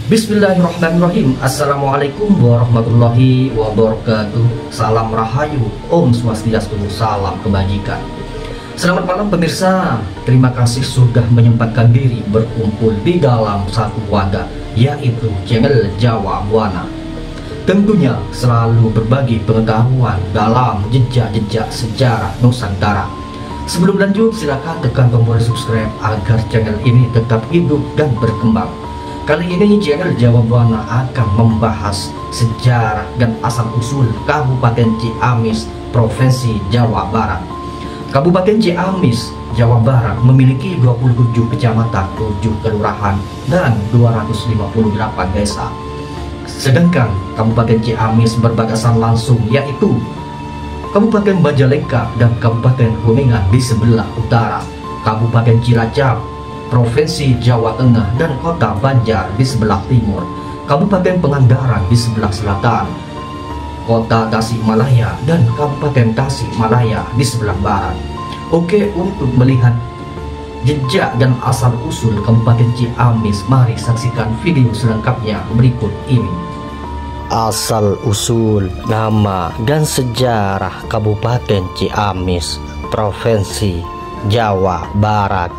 Bismillahirrahmanirrahim. Assalamualaikum warahmatullahi wabarakatuh. Salam rahayu, Om Swastiastu, salam kebajikan. Selamat malam pemirsa. Terima kasih sudah menyempatkan diri berkumpul di dalam satu wadah, yaitu channel Jawa Buana. Tentunya selalu berbagi pengetahuan dalam jejak-jejak sejarah Nusantara. Sebelum lanjut, silakan tekan tombol subscribe agar channel ini tetap hidup dan berkembang. Kali ini channel Jawa Buana akan membahas sejarah dan asal-usul Kabupaten Ciamis, Provinsi Jawa Barat. Kabupaten Ciamis, Jawa Barat memiliki 27 kecamatan, 7 kelurahan, dan 258 desa. Sedangkan Kabupaten Ciamis berbatasan langsung yaitu Kabupaten Majalengka dan Kabupaten Kuningan di sebelah utara, Kabupaten Cilacap, Provinsi Jawa Tengah, dan Kota Banjar di sebelah timur, Kabupaten Pangandaran di sebelah selatan, Kota Tasikmalaya dan Kabupaten Tasikmalaya di sebelah barat. Oke, untuk melihat jejak dan asal-usul Kabupaten Ciamis, mari saksikan video selengkapnya berikut ini. Asal-usul nama dan sejarah Kabupaten Ciamis, Provinsi Jawa Barat.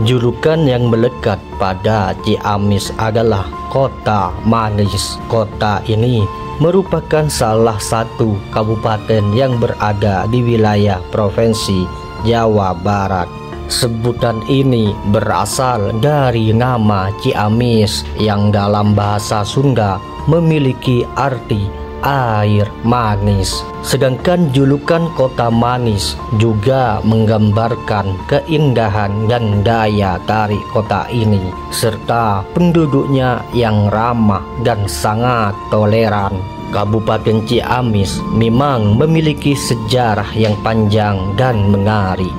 Julukan yang melekat pada Ciamis adalah Kota Manis. Kota ini merupakan salah satu kabupaten yang berada di wilayah Provinsi Jawa Barat. Sebutan ini berasal dari nama Ciamis yang dalam bahasa Sunda memiliki arti air manis. Sedangkan julukan Kota Manis juga menggambarkan keindahan dan daya tarik kota ini, serta penduduknya yang ramah dan sangat toleran. Kabupaten Ciamis memang memiliki sejarah yang panjang dan menarik.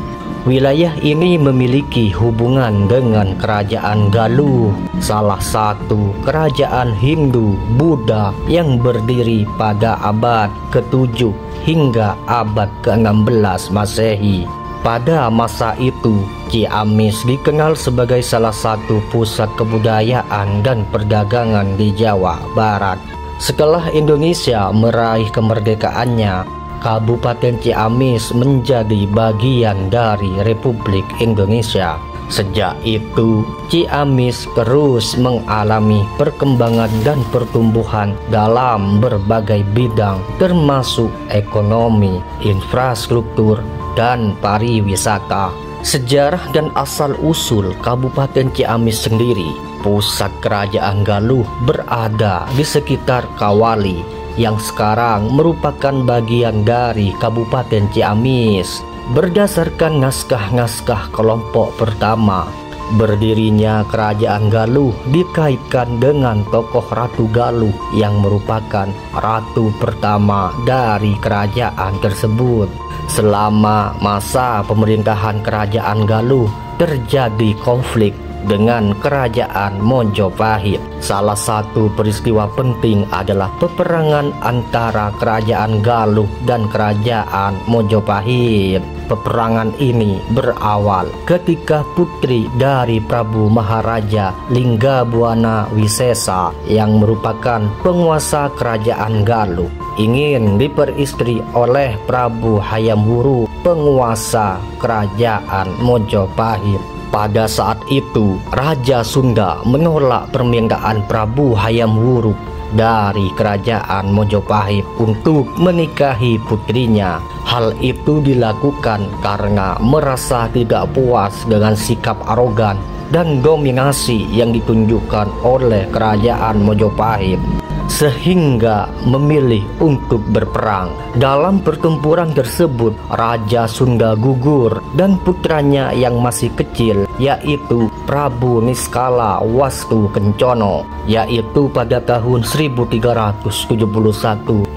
Wilayah ini memiliki hubungan dengan Kerajaan Galuh, salah satu kerajaan Hindu-Buddha yang berdiri pada abad ke-7 hingga abad ke-16 Masehi. Pada masa itu, Ciamis dikenal sebagai salah satu pusat kebudayaan dan perdagangan di Jawa Barat. Setelah Indonesia meraih kemerdekaannya, Kabupaten Ciamis menjadi bagian dari Republik Indonesia. Sejak itu, Ciamis terus mengalami perkembangan dan pertumbuhan dalam berbagai bidang, termasuk ekonomi, infrastruktur, dan pariwisata. Sejarah dan asal-usul Kabupaten Ciamis sendiri, pusat kerajaan Galuh berada di sekitar Kawali, yang sekarang merupakan bagian dari Kabupaten Ciamis. Berdasarkan naskah-naskah kelompok pertama, berdirinya Kerajaan Galuh dikaitkan dengan tokoh Ratu Galuh yang merupakan ratu pertama dari kerajaan tersebut. Selama masa pemerintahan Kerajaan Galuh terjadi konflik dengan Kerajaan Mojopahit. Salah satu peristiwa penting adalah peperangan antara Kerajaan Galuh dan Kerajaan Mojopahit. Peperangan ini berawal ketika putri dari Prabu Maharaja Linggabuana Wisesa yang merupakan penguasa Kerajaan Galuh ingin diperistri oleh Prabu Hayam Wuruk, penguasa Kerajaan Mojopahit. Pada saat itu, Raja Sunda menolak permintaan Prabu Hayam Wuruk dari Kerajaan Mojopahit untuk menikahi putrinya. Hal itu dilakukan karena merasa tidak puas dengan sikap arogan dan dominasi yang ditunjukkan oleh Kerajaan Mojopahit, sehingga memilih untuk berperang. Dalam pertempuran tersebut, Raja Sunda gugur dan putranya yang masih kecil, yaitu Prabu Niskala Wastu Kencono, yaitu pada tahun 1371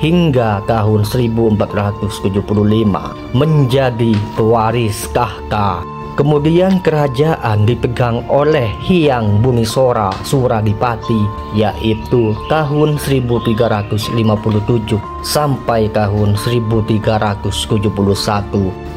hingga tahun 1475, menjadi pewaris tahta. Kemudian kerajaan dipegang oleh Hyang Bunisora Suradipati, yaitu tahun 1357 sampai tahun 1371.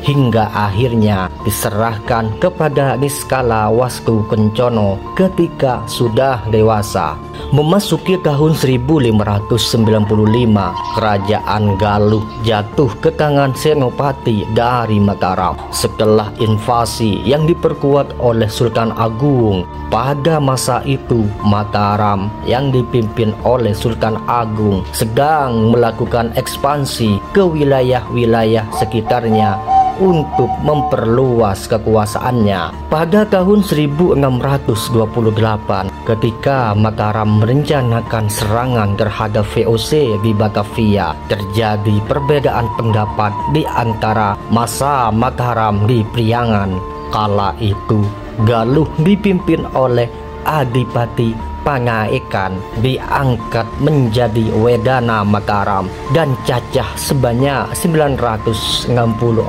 hingga akhirnya diserahkan kepada Niskala Wastukencana ketika sudah dewasa. Memasuki tahun 1595, kerajaan Galuh jatuh ke tangan Senopati dari Mataram setelah invasi yang diperkuat oleh Sultan Agung. Pada masa itu, Mataram yang dipimpin oleh Sultan Agung sedang melakukan ekspansi ke wilayah-wilayah sekitarnya untuk memperluas kekuasaannya. Pada tahun 1628, ketika Mataram merencanakan serangan terhadap VOC di Batavia, terjadi perbedaan pendapat di antara masa Mataram di Priangan. Kala itu, Galuh dipimpin oleh Adipati Pangaekan diangkat menjadi Wedana Mataram dan cacah sebanyak 960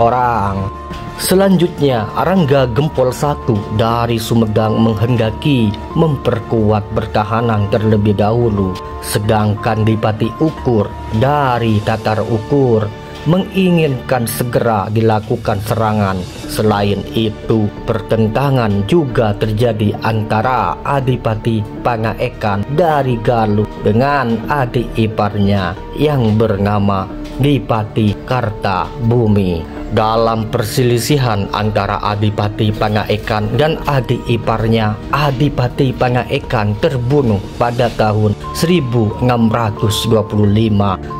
orang. Selanjutnya, Rangga Gempol I dari Sumedang menghendaki memperkuat pertahanan terlebih dahulu, sedangkan Dipati Ukur dari Tatar Ukur menginginkan segera dilakukan serangan. Selain itu, pertentangan juga terjadi antara Adipati Pangaekan dari Galuh dengan adik iparnya yang bernama Dipati Kartabumi. Dalam perselisihan antara Adipati Pangaekan dan adik iparnya, Adipati Pangaekan terbunuh pada tahun 1625.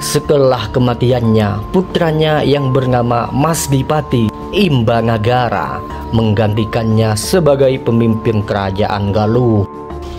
Setelah kematiannya, putranya yang bernama Mas Dipati Imbanagara menggantikannya sebagai pemimpin kerajaan Galuh.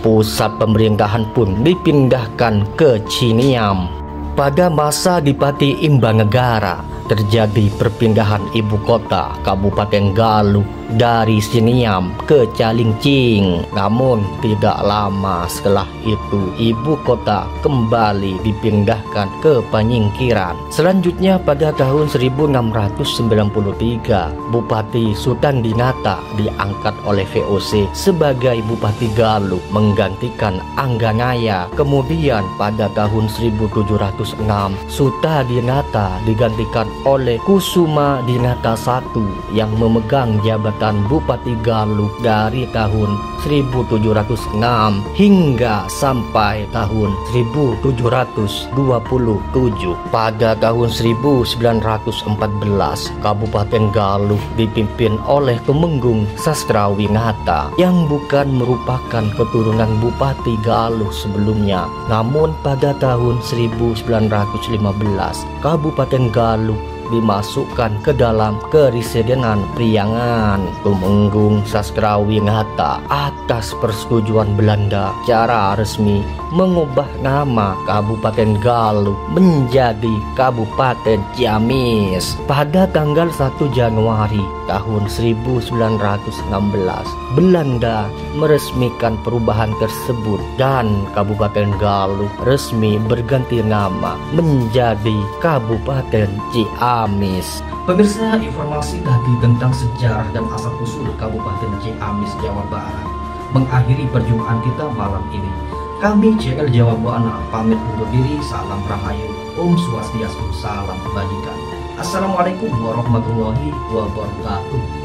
Pusat pemerintahan pun dipindahkan ke Ciniam. Pada masa Dipati Imbanagara, terjadi perpindahan ibu kota Kabupaten Galuh dari Ciniam ke Calincing. Namun tidak lama setelah itu ibu kota kembali dipindahkan ke Panyingkiran. Selanjutnya pada tahun 1693, Bupati Sutandinata diangkat oleh VOC sebagai Bupati Galuh menggantikan Angganaya. Kemudian pada tahun 1706, Sutandinata digantikan oleh Kusuma Dinata I yang memegang jabatan Bupati Galuh dari tahun 1706 hingga sampai tahun 1727. Pada tahun 1914, Kabupaten Galuh dipimpin oleh Tumenggung Sastrawinata yang bukan merupakan keturunan Bupati Galuh sebelumnya. Namun pada tahun 1915, Kabupaten Galuh dimasukkan ke dalam Keresidenan Priangan. Tumenggung Sastrawinata atas persetujuan Belanda secara resmi mengubah nama Kabupaten Galuh menjadi Kabupaten Ciamis. Pada tanggal 1 Januari tahun 1916, Belanda meresmikan perubahan tersebut dan Kabupaten Galuh resmi berganti nama menjadi Kabupaten Ciamis. Pemirsa, informasi tadi tentang sejarah dan asal-usul Kabupaten Ciamis, Jawa Barat mengakhiri perjumpaan kita malam ini. Kami CL Jawa Barat pamit undur diri. Salam Rahayu, Om Swastiastu, salam kebajikan. Assalamualaikum warahmatullahi wabarakatuh.